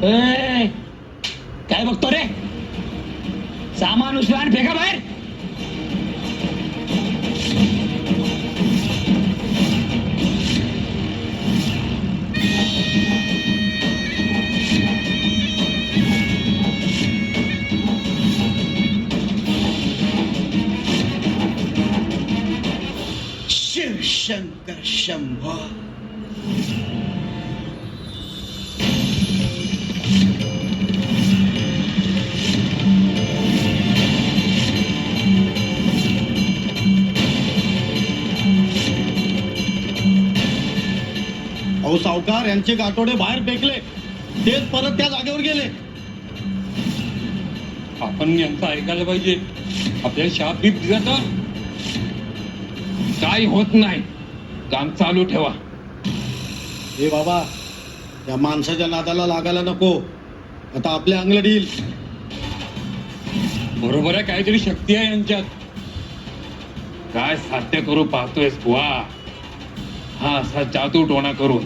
ए, काय बघतो रे? सामान उचला आणि फेका बाहेर. शिवशंकर शंभो. अहो सावकार, यांचे गाठोडे बाहेर फेकले, तेच परत त्या जागेवर गेले. आपण यांचं ऐकायला पाहिजे. आपल्याला शाप बीप दिला तर काय होत नाही. काम चालू ठेवा. हे बाबा, या माणसाच्या नादाला लागायला नको. आता आपल्या अंगलट येईल. बरोबर आहे, काहीतरी शक्ती आहे यांच्यात. काय साध्य करू पाहतोयस बुवा? हा असा जादू टोणा करून